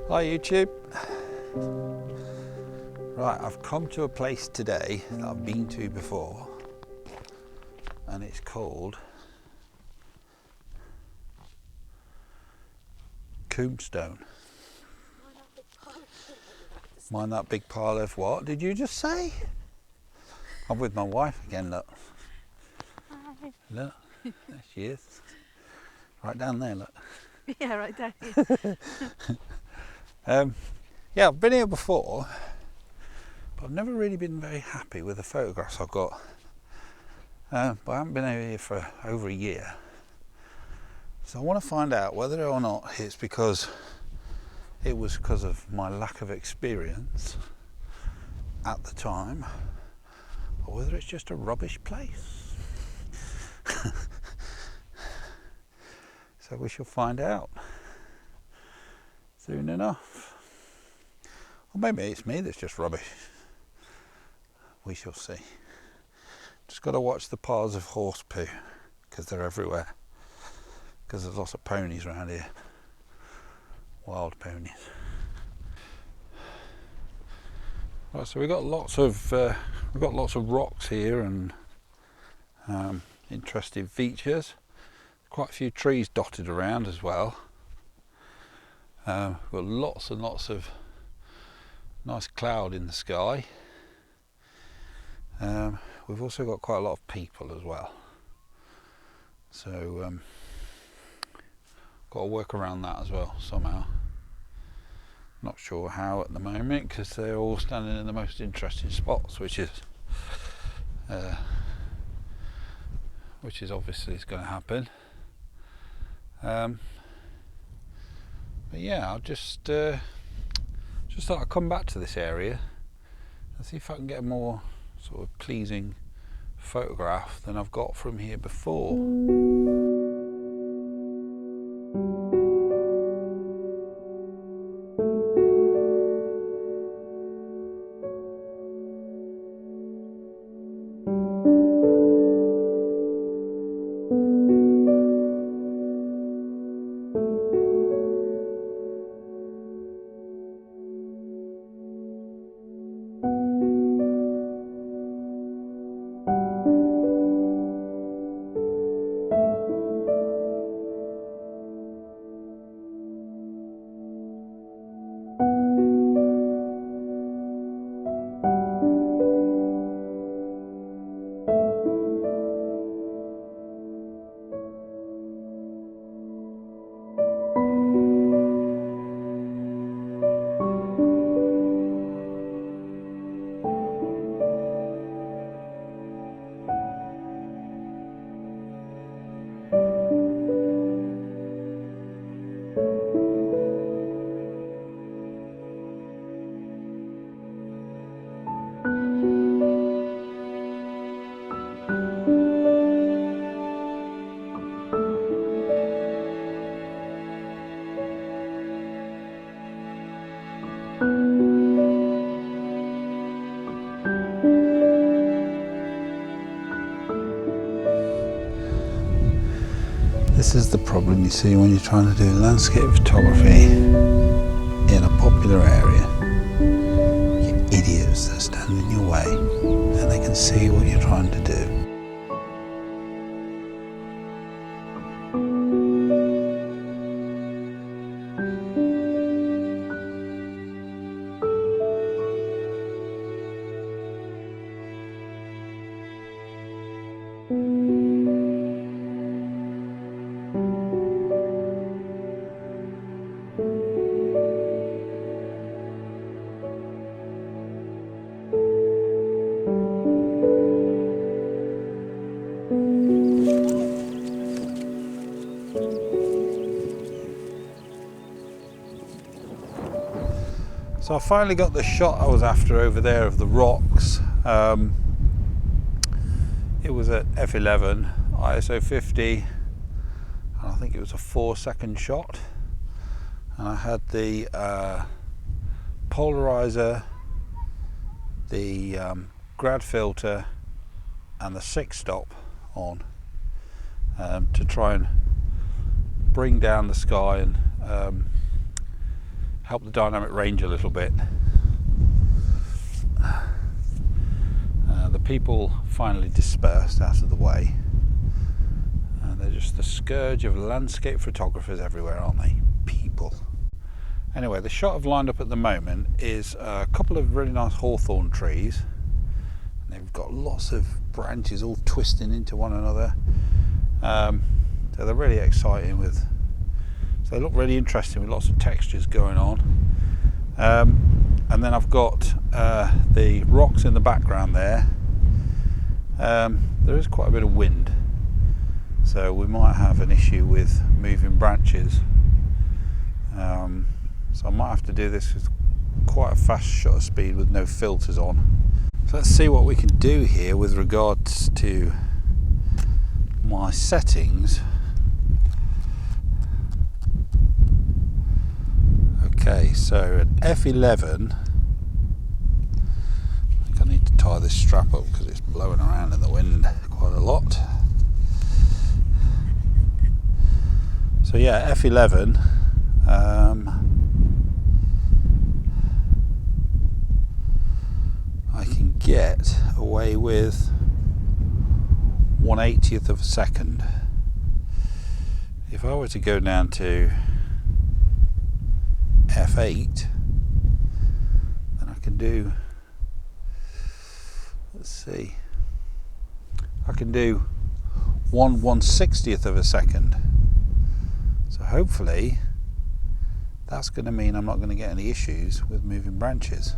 Hi YouTube. Right, I've come to a place today that I've been to before, and it's called Combstone. Mind that big pile of what did you just say? I'm with my wife again, look. Hi. Look, there she is. Right down there, look. Yeah, right down here. Yeah, I've been here before, but I've never really been very happy with the photographs I've got. But I haven't been over here for over a year. So I want to find out whether or not it's because of my lack of experience at the time, or whether it's just a rubbish place. So we shall find out soon enough. Or maybe it's me that's just rubbish. We shall see. Just got to watch the piles of horse poo, because they're everywhere. Because there's lots of ponies around here. Wild ponies. Right, so we've got lots of rocks here and interesting features. Quite a few trees dotted around as well. We've got lots and lots of nice cloud in the sky. We've also got quite a lot of people as well. So got to work around that as well somehow. Not sure how at the moment, because they're all standing in the most interesting spots, which is obviously is going to happen. But yeah, I'll just thought I'd come back to this area and see if I can get a more sort of pleasing photograph than I've got from here before. This is the problem you see when you're trying to do landscape photography in a popular area. You idiots that stand in your way and they can see what you're trying to do. So I finally got the shot I was after over there of the rocks. It was at f11, ISO 50, and I think it was a 4-second shot. And I had the polarizer, the grad filter, and the 6-stop on to try and bring down the sky and help the dynamic range a little bit. The people finally dispersed out of the way. They're just the scourge of landscape photographers everywhere, aren't they? People. Anyway, the shot I've lined up at the moment is a couple of really nice hawthorn trees. They've got lots of branches all twisting into one another. So they're really exciting so they look really interesting with lots of textures going on. And then I've got the rocks in the background there. There is quite a bit of wind, so we might have an issue with moving branches. So I might have to do this with quite a fast shutter speed with no filters on. So let's see what we can do here with regards to my settings. Okay, so at f11, I think I need to tie this strap up because it's blowing around in the wind quite a lot. So yeah, f11. I can get away with 1/80th of a second. If I were to go down to f8, then I can do, let's see, I can do 1/160th of a second. So hopefully that's going to mean I'm not going to get any issues with moving branches.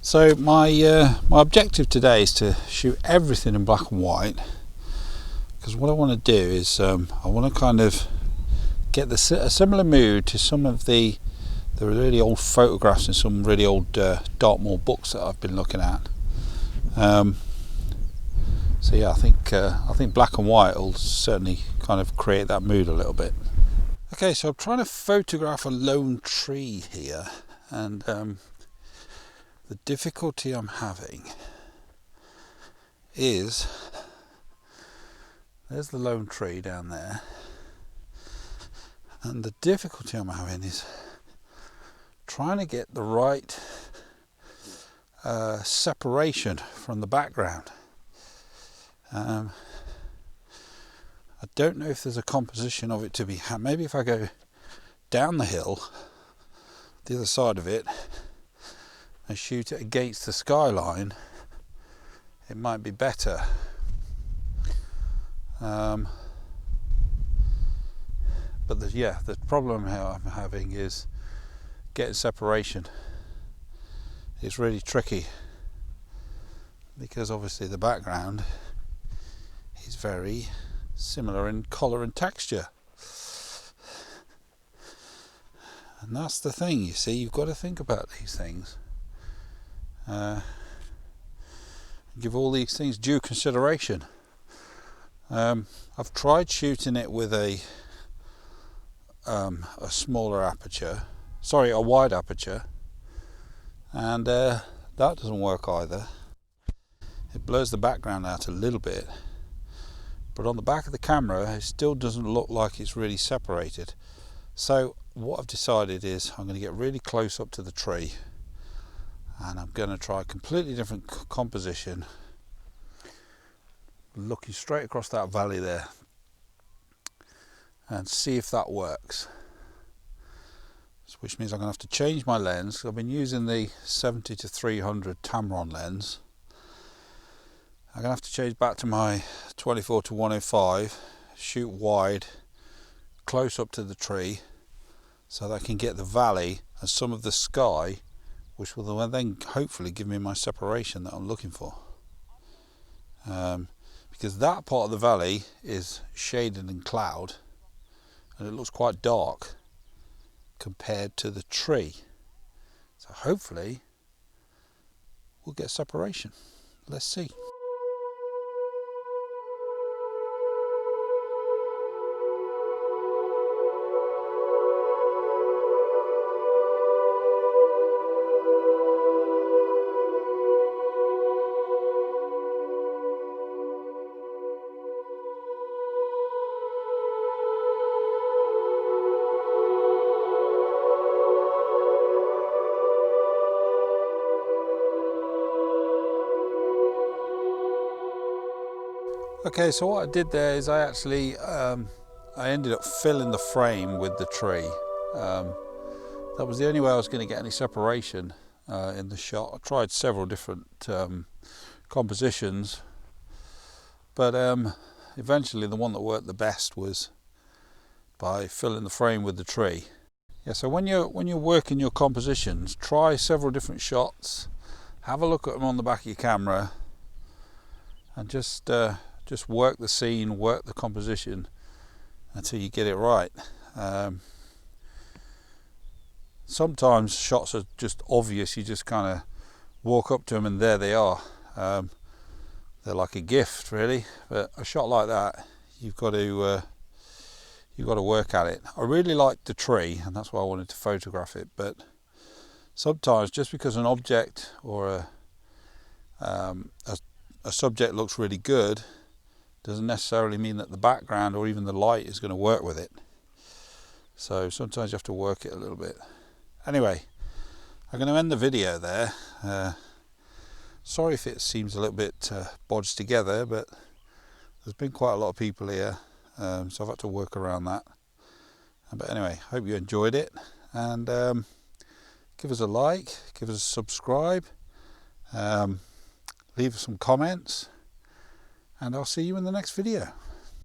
So my objective today is to shoot everything in black and white, because what I want to do is I want to kind of get a similar mood to some of the really old photographs in some really old Dartmoor books that I've been looking at. So yeah, I think black and white will certainly kind of create that mood a little bit. Okay, so I'm trying to photograph a lone tree here, and the difficulty I'm having is, there's the lone tree down there, and the difficulty I'm having is trying to get the right separation from the background. I don't know if there's a composition of it to be had. Maybe if I go down the hill, the other side of it, and shoot it against the skyline, it might be better. But the problem I'm having is getting separation. It's really tricky because obviously the background is very similar in colour and texture. And that's the thing, you see, you've got to think about these things. Give all these things due consideration. I've tried shooting it with a smaller aperture, a wide aperture, and that doesn't work either. It blurs the background out a little bit, but on the back of the camera it still doesn't look like it's really separated. So what I've decided is I'm going to get really close up to the tree, and I'm going to try a completely different composition, looking straight across that valley there. and see if that works. Which means I'm going to have to change my lens. I've been using the 70-300 Tamron lens. I'm going to have to change back to my 24-105, shoot wide, close up to the tree, so that I can get the valley and some of the sky, which will then hopefully give me my separation that I'm looking for. Because that part of the valley is shaded in cloud, and it looks quite dark compared to the tree. So hopefully we'll get separation. Let's see. Okay, so what I did there is I actually I ended up filling the frame with the tree. That was the only way I was going to get any separation in the shot. I tried several different compositions, but eventually the one that worked the best was by filling the frame with the tree. Yeah, so when you're working your compositions, try several different shots, have a look at them on the back of your camera, and just work the scene, work the composition until you get it right. Sometimes shots are just obvious, you just kind of walk up to them and there they are. They're like a gift really, but a shot like that, you've got to work at it. I really liked the tree and that's why I wanted to photograph it, but sometimes just because an object or a subject looks really good doesn't necessarily mean that the background or even the light is going to work with it. So sometimes you have to work it a little bit. Anyway, I'm going to end the video there. Sorry if it seems a little bit bodged together, but there's been quite a lot of people here, so I've had to work around that. But anyway, hope you enjoyed it, and give us a like, give us a subscribe, leave us some comments, and I'll see you in the next video.